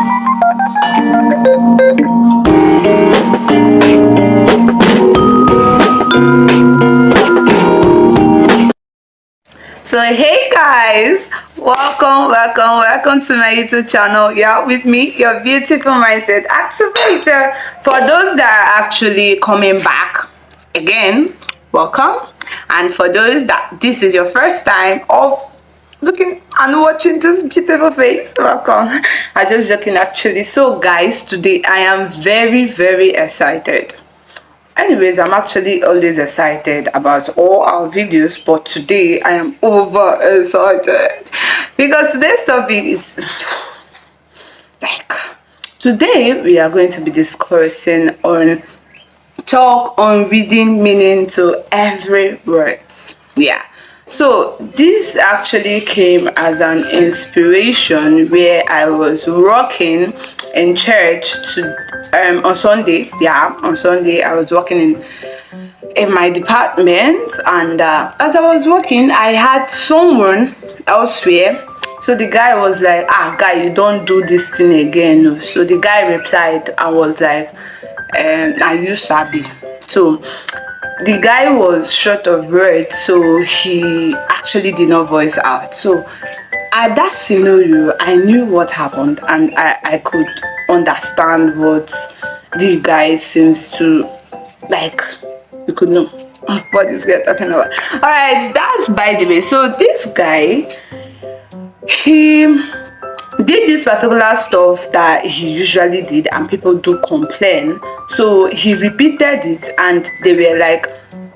So hey guys, welcome to my YouTube channel. Yeah, with me, your beautiful mindset activator. For those that are actually coming back again, welcome. And for those that this is your first time of looking and watching this beautiful face, welcome. I'm just joking actually. So guys, today I am very excited. Anyways, I'm actually always excited about all our videos, but today I am over excited because today's topic is like, today we are going to be discussing on talk on reading meaning to every word. Yeah, so this actually came as an inspiration where I was working in church to on Sunday. Yeah, on Sunday I was working in my department, and as I was working I had someone elsewhere. So the guy was like, guy, you don't do this thing again. So the guy replied and was like, are you sabi? So the guy was short of words, so he actually did not voice out. So at that scenario I knew what happened, and I could understand what the guy seems to like. You could know what this guy talking about. All right, that's by the way. So this guy, he did this particular stuff that he usually did and people do complain. So he repeated it and they were like,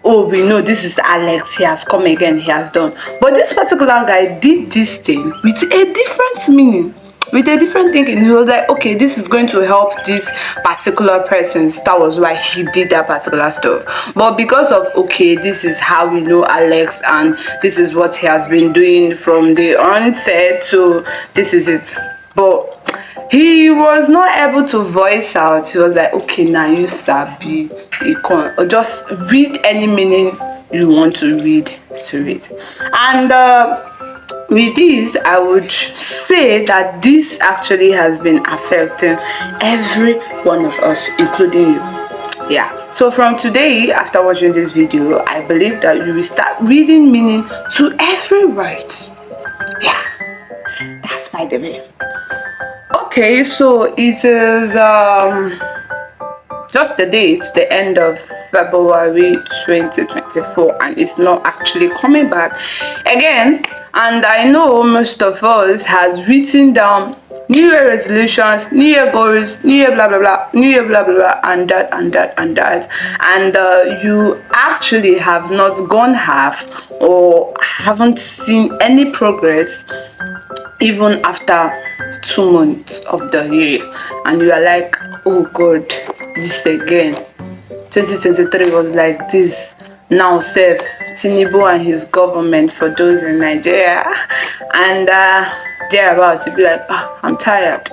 oh, we know this is Alex, he has come again, he has done. But this particular guy did this thing with a different meaning, with a different thinking. He was like, okay, this is going to help this particular person. That was why he did that particular stuff. But because of, okay, this is how we know Alex and this is what he has been doing from the onset, so this is it. But he was not able to voice out. He was like, okay, now you sabi, you can or just read any meaning you want to read to it. And with this, I would say that this actually has been affecting every one of us, including you. Yeah. So from today, after watching this video, I believe that you will start reading meaning to every word. Yeah. That's by the way. Okay, so it is just the date, the end of February 2024, and it's not actually coming back again. And I know most of us has written down New Year resolutions, New Year goals, New Year blah blah blah, New Year blah blah blah, and that and that and that, and you actually have not gone half or haven't seen any progress even after 2 months of the year, and you are like, oh god, this again. 2023 was like this. Now sef Tinubu and his government, for those in Nigeria, and they're about to be like, I'm tired.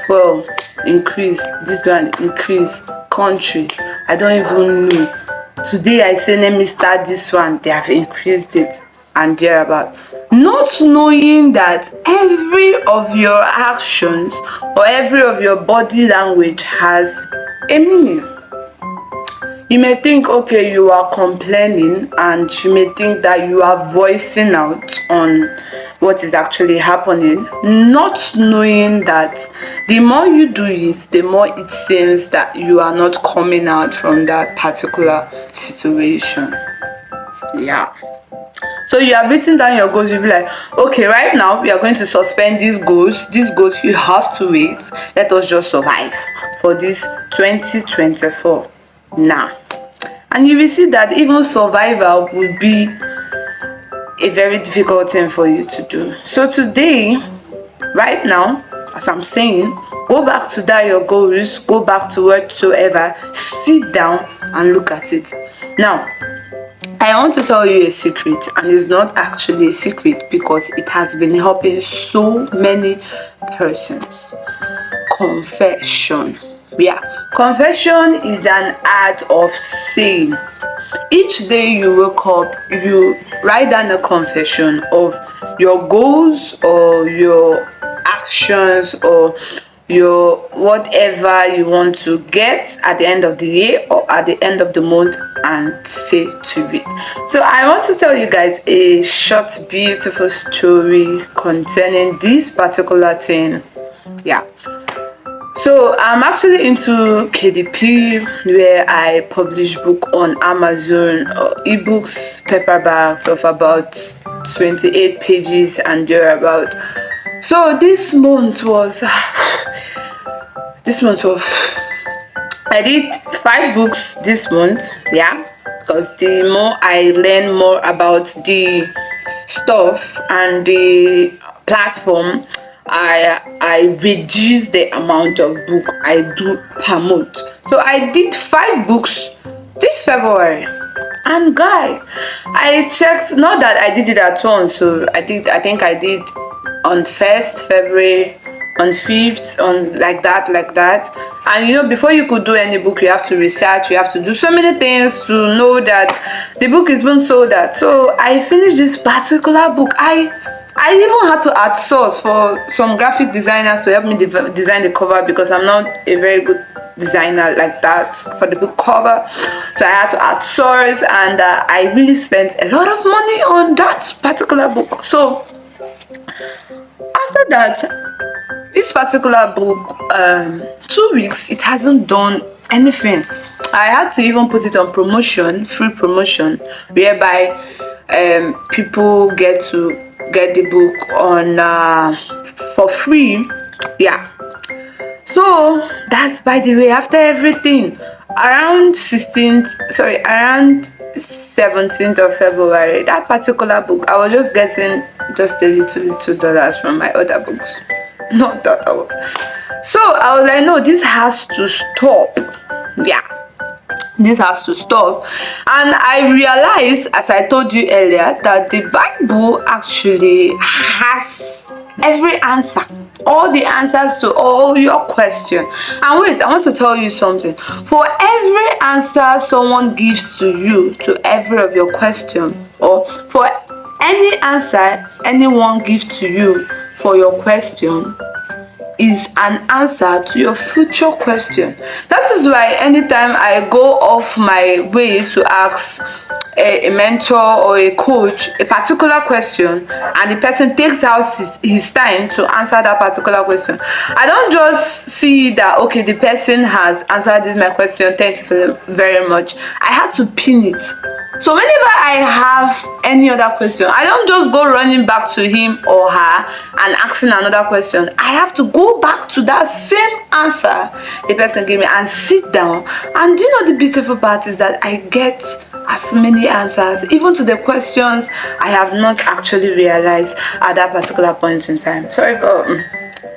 Well, increase this one, increase country, I don't even know. Today I say let me start this one, they have increased it, and they're about, not knowing that every of your actions or every of your body language has a meaning. You may think, okay, you are complaining, and you may think that you are voicing out on what is actually happening, not knowing that the more you do it, the more it seems that you are not coming out from that particular situation. Yeah. So you have written down your goals. You'll be like, okay, right now we are going to suspend these goals. These goals you have to wait. Let us just survive for this 2024 now. And you will see that even survival would be a very difficult thing for you to do. So today, right now, as I'm saying, go back to that your goals, go back to whatsoever, sit down and look at it. Now, I want to tell you a secret, and it's not actually a secret because it has been helping so many persons. Confession. Yeah, confession is an art of saying. Each day you wake up, you write down a confession of your goals or your actions or your whatever you want to get at the end of the year or at the end of the month and say to it. So I want to tell you guys a short beautiful story concerning this particular thing. Yeah, so I'm actually into KDP, where I publish book on Amazon, ebooks, paperbacks of about 28 pages and thereabout. So this month was I did 5 books this month, yeah, because the more I learn more about the stuff and the platform, I reduce the amount of book I do per month. So I did 5 books this February. And guy, I checked, not that I did it at once, so I think I did on 1st February, on 5th, on like that. And you know, before you could do any book, you have to research, you have to do so many things to know that the book is being sold at. So I finished this particular book. I even had to outsource for some graphic designers to help me design the cover, because I'm not a very good designer like that for the book cover. So I had to outsource, and I really spent a lot of money on that particular book. So after that, this particular book, 2 weeks, it hasn't done anything. I had to even put it on promotion, free promotion, whereby people get to get the book on for free. Yeah. So that's, by the way, after everything, around 17th of February, that particular book, I was just getting just a little dollars from my other books. Not that I was. So I was like, no, this has to stop. Yeah, this has to stop. And I realized, as I told you earlier, that the Bible actually has every answer, all the answers to all your questions. And wait, I want to tell you something. For every answer someone gives to you to every of your questions, or for any answer anyone gives to you for your question, is an answer to your future question. That is why anytime I go off my way to ask a mentor or a coach a particular question, and the person takes out his time to answer that particular question, I don't just see that, okay, the person has answered this my question, thank you very much. I have to pin it. So whenever I have any other question, I don't just go running back to him or her and asking another question. I have to go back to that same answer the person gave me and sit down. And you know, the beautiful part is that I get as many answers, even to the questions I have not actually realized at that particular point in time. Sorry for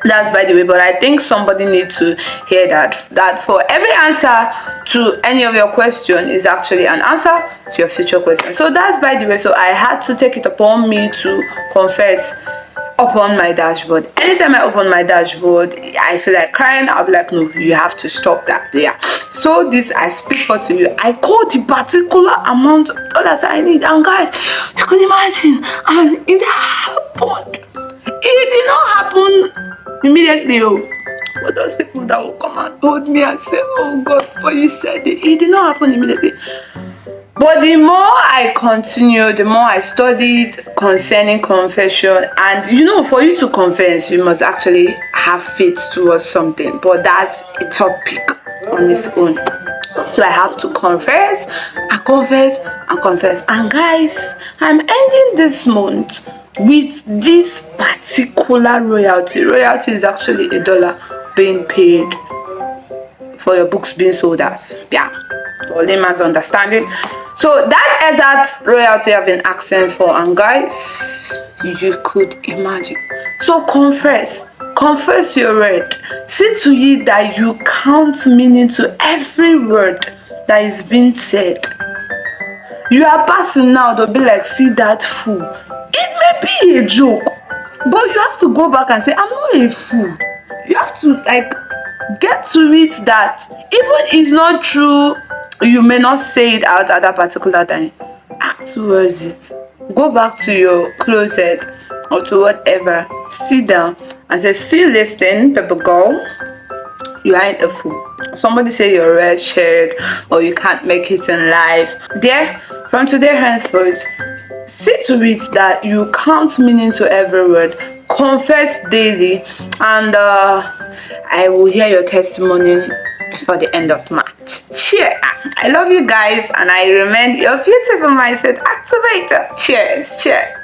that's by the way, but I think somebody needs to hear that for every answer to any of your question is actually an answer to your future question. So that's by the way. So I had to take it upon me to confess upon my dashboard. Anytime I open my dashboard, I feel like crying. I'll be like, no, you have to stop that. Yeah. So this I speak for to you. I call the particular amount of dollars I need, and guys, you could imagine, and it happened. It did not happen immediately. For those people that will come and hold me and say, oh God, but you said it did not happen immediately. But the more I continued, the more I studied concerning confession. And you know, for you to confess, you must actually have faith towards something. But that's a topic on its own. So I have to confess and confess and confess. And guys, I'm ending this month with this particular royalty. Royalty is actually $1 being paid for your books being sold as. Yeah, for layman's understanding. So that exact royalty I've been asking for, and guys, you could imagine. So confess your word. See to it that you count meaning to every word that is being said. You are passing now, they'll be like, see that fool. It may be a joke, but you have to go back and say, I'm not a fool. You have to get to it that even it's not true, you may not say it out at that particular time. Act towards it. Go back to your closet or to whatever. Sit down and say, see, listen, Pepper Girl, you ain't a fool. Somebody say you're wretched or you can't make it in life. There, from today henceforth, see to it that you count meaning to every word, confess daily, and I will hear your testimony for the end of March. Cheers! I love you guys, and I remain your beautiful mindset activator. Cheers! Cheers!